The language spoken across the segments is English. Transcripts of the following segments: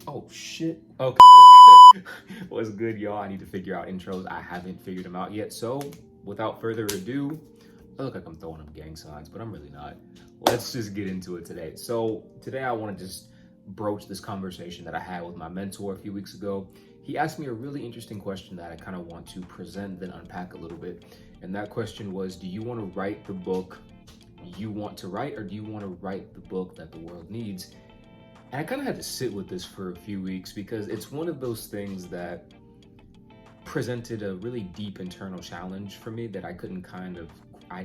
Oh shit. Okay. What's good, y'all? I need to figure out intros. I haven't figured them out yet. So, without further ado, I look like I'm throwing up gang signs, but I'm really not. Let's just get into it today. So, today I want to just broach this conversation that I had with my mentor a few weeks ago. He asked me a really interesting question that I kind of want to present, then unpack a little bit. And that question was, do you want to write the book you want to write, or do you want to write the book that the world needs? And I kind of had to sit with this for a few weeks because it's one of those things that presented a really deep internal challenge for me that I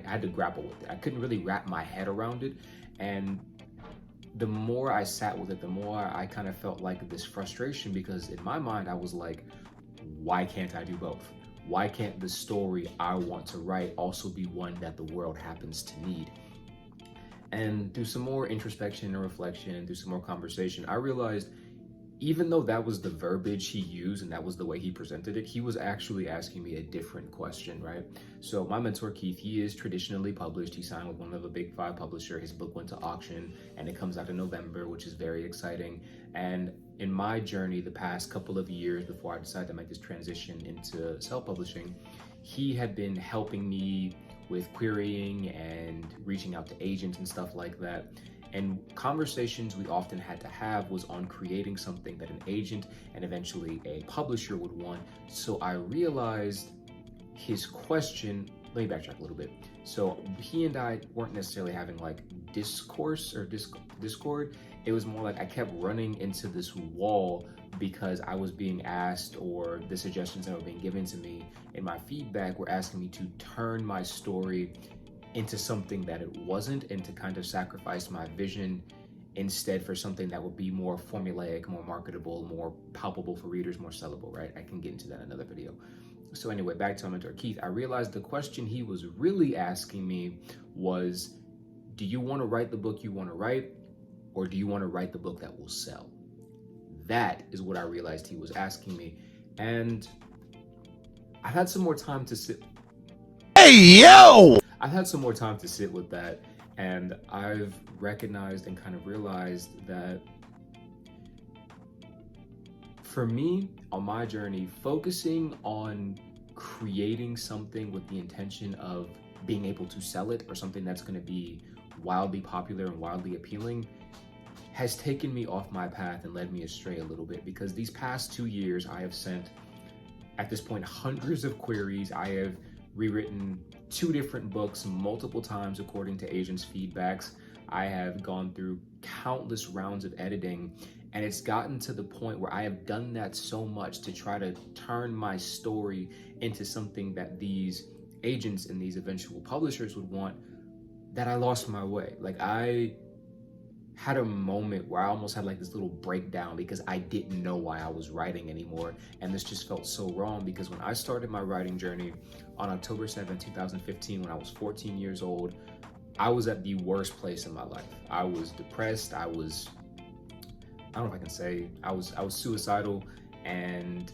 had to grapple with it. I couldn't really wrap my head around it. And the more I sat with it, the more I kind of felt like this frustration because in my mind, I was like, why can't I do both? Why can't the story I want to write also be one that the world happens to need? And through some more introspection and reflection and through some more conversation, I realized even though that was the verbiage he used and that was the way he presented it, he was actually asking me a different question, right? So my mentor, Keith, he is traditionally published. He signed with one of the big 5 publisher. His book went to auction and it comes out in November, which is very exciting. And in my journey, the past couple of years before I decided to make this transition into self-publishing, he had been helping me with querying and reaching out to agents and stuff like that. And conversations we often had to have was on creating something that an agent and eventually a publisher would want. So I realized his question, let me backtrack a little bit. So he and I weren't necessarily having like discourse or discord. It was more like I kept running into this wall because I was being asked, or the suggestions that were being given to me in my feedback were asking me to turn my story into something that it wasn't, and to kind of sacrifice my vision instead for something that would be more formulaic, more marketable, more palpable for readers, more sellable, right? I can get into that in another video. So anyway, back to my mentor, Keith. I realized the question he was really asking me was, do you want to write the book you want to write, or do you want to write the book that will sell? That is what I realized he was asking me. And I've had some more time to sit. Hey, yo! I've had some more time to sit with that, and I've recognized and kind of realized that for me, on my journey, focusing on creating something with the intention of being able to sell it, or something that's going to be wildly popular and wildly appealing, has taken me off my path and led me astray a little bit, because these past 2 years I have sent, at this point, hundreds of queries. I have rewritten 2 different books multiple times according to agents' feedbacks. I have gone through countless rounds of editing, and it's gotten to the point where I have done that so much to try to turn my story into something that these agents and these eventual publishers would want, that I lost my way. Like, I had a moment where I almost had like this little breakdown because I didn't know why I was writing anymore. And this just felt so wrong, because when I started my writing journey on October 7, 2015, when I was 14 years old, I was at the worst place in my life. I was depressed. I don't know if I can say, I was suicidal, and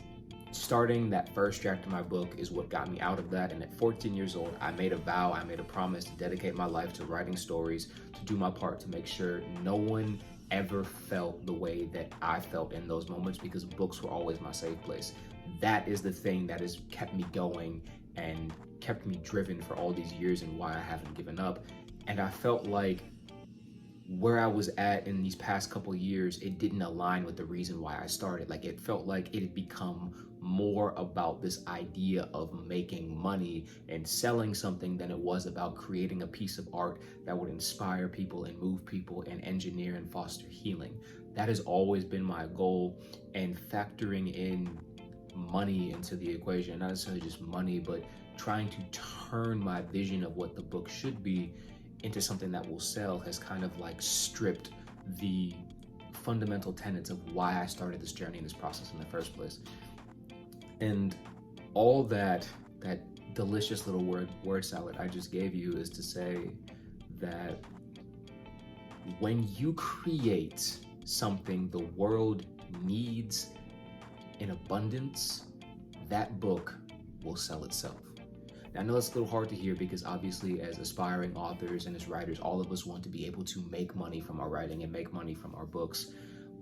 starting that first draft of my book is what got me out of that. And at 14 years old, I made a vow, I made a promise to dedicate my life to writing stories, to do my part to make sure no one ever felt the way that I felt in those moments, because books were always my safe place. That is the thing that has kept me going and kept me driven for all these years, and why I haven't given up. And I felt like where I was at in these past couple years, it didn't align with the reason why I started. Like, it felt like it had become more about this idea of making money and selling something than it was about creating a piece of art that would inspire people and move people and engineer and foster healing. That has always been my goal, and factoring in money into the equation, not necessarily just money, but trying to turn my vision of what the book should be into something that will sell, has kind of like stripped the fundamental tenets of why I started this journey and this process in the first place. And all that delicious little word salad I just gave you is to say that when you create something the world needs in abundance, that book will sell itself. Now, I know it's a little hard to hear, because obviously as aspiring authors and as writers, all of us want to be able to make money from our writing and make money from our books.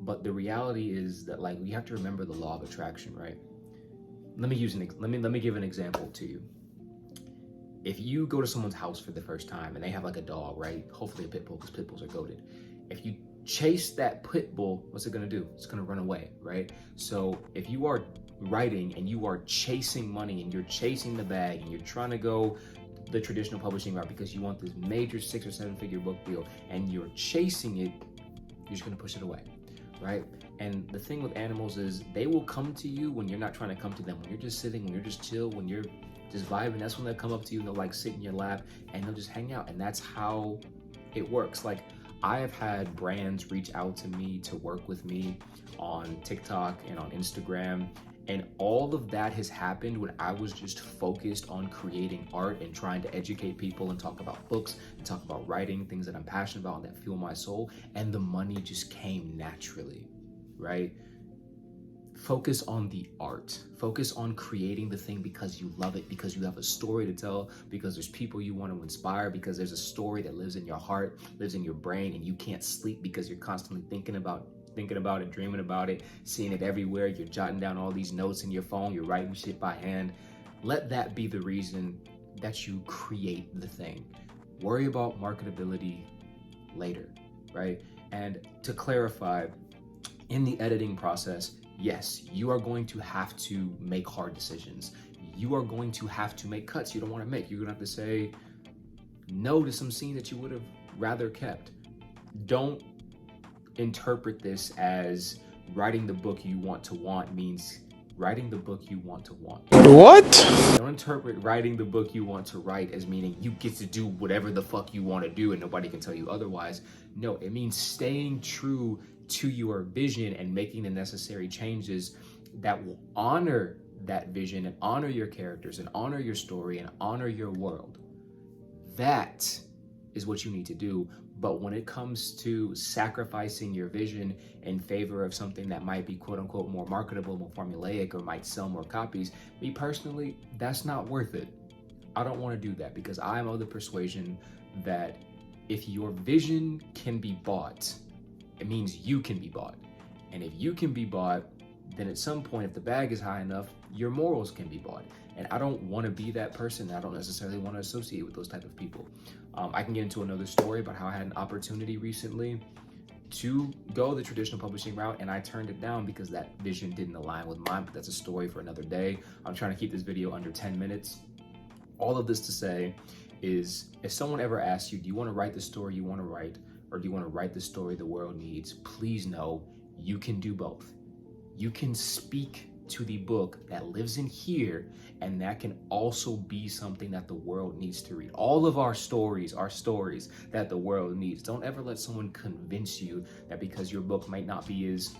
But the reality is that like we have to remember the law of attraction, right? Let me give an example to you. If you go to someone's house for the first time and they have like a dog, right? Hopefully a pit bull, because pit bulls are goated. If you chase that pit bull, what's it gonna do? It's gonna run away, right? So if you are writing and you are chasing money and you're chasing the bag and you're trying to go the traditional publishing route because you want this major 6 or 7 figure book deal and you're chasing it, you're just gonna push it away, right? And the thing with animals is they will come to you when you're not trying to come to them. When you're just sitting, when you're just chill, when you're just vibing, that's when they'll come up to you and they'll like sit in your lap and they'll just hang out. And that's how it works. Like I have had brands reach out to me to work with me on TikTok and on Instagram. And all of that has happened when I was just focused on creating art and trying to educate people and talk about books and talk about writing, things that I'm passionate about and that fuel my soul. And the money just came naturally, right? Focus on the art. Focus on creating the thing because you love it, because you have a story to tell, because there's people you want to inspire, because there's a story that lives in your heart, lives in your brain, and you can't sleep because you're constantly thinking about it, dreaming about it, seeing it everywhere. You're jotting down all these notes in your phone, you're writing shit by hand. Let that be the reason that you create the thing. Worry about marketability later, right? And to clarify, in the editing process, yes, you are going to have to make hard decisions. You are going to have to make cuts you don't want to make. You're gonna have to say no to some scene that you would have rather kept. Don't interpret this as writing the book you want means writing the book you want to want. What? Don't interpret writing the book you want to write as meaning you get to do whatever the fuck you want to do and nobody can tell you otherwise. No, it means staying true to your vision and making the necessary changes that will honor that vision and honor your characters and honor your story and honor your world. That is what you need to do. But when it comes to sacrificing your vision in favor of something that might be quote unquote more marketable, more formulaic, or might sell more copies, me personally, that's not worth it. I don't want to do that because I am of the persuasion that if your vision can be bought, it means you can be bought. And if you can be bought, then at some point, if the bag is high enough, your morals can be bought. And I don't want to be that person. I don't necessarily want to associate with those type of people. I can get into another story about how I had an opportunity recently to go the traditional publishing route and I turned it down because that vision didn't align with mine, but that's a story for another day. I'm trying to keep this video under 10 minutes. All of this to say is if someone ever asks you, do you want to write the story you want to write, or do you want to write the story the world needs? Please know you can do both. You can speak to the book that lives in here, and that can also be something that the world needs to read. All of our stories are stories that the world needs. Don't ever let someone convince you that because your book might not be as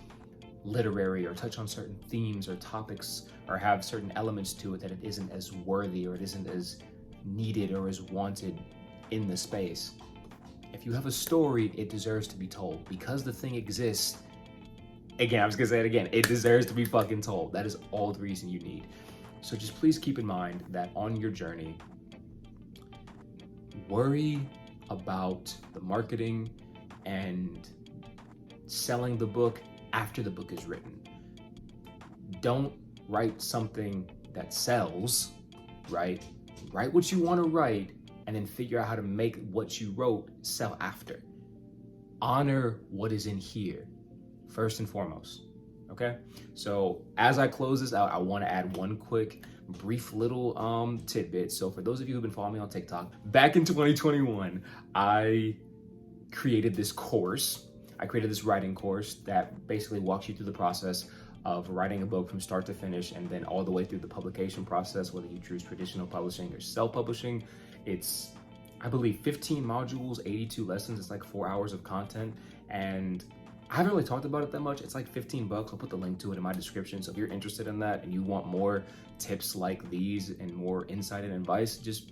literary or touch on certain themes or topics or have certain elements to it that it isn't as worthy or it isn't as needed or as wanted in the space. If you have a story, it deserves to be told. Because the thing exists, again, I'm just gonna say it again, it deserves to be fucking told. That is all the reason you need. So just please keep in mind that on your journey, worry about the marketing and selling the book after the book is written. Don't write something that sells, right? Write what you want to write and then figure out how to make what you wrote sell after. Honor what is in here, first and foremost, okay? So as I close this out, I want to add one quick, brief little tidbit. So for those of you who've been following me on TikTok, back in 2021, I created this course. I created this writing course that basically walks you through the process of writing a book from start to finish and then all the way through the publication process, whether you choose traditional publishing or self-publishing. It's, I believe, 15 modules, 82 lessons. It's like 4 hours of content. And I haven't really talked about it that much. It's like $15. I'll put the link to it in my description. So if you're interested in that and you want more tips like these and more insight and advice, just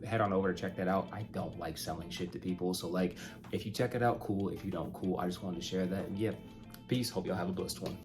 head on over to check that out. I don't like selling shit to people. So like, if you check it out, cool. If you don't, cool. I just wanted to share that. And yeah, peace. Hope y'all have a blessed one.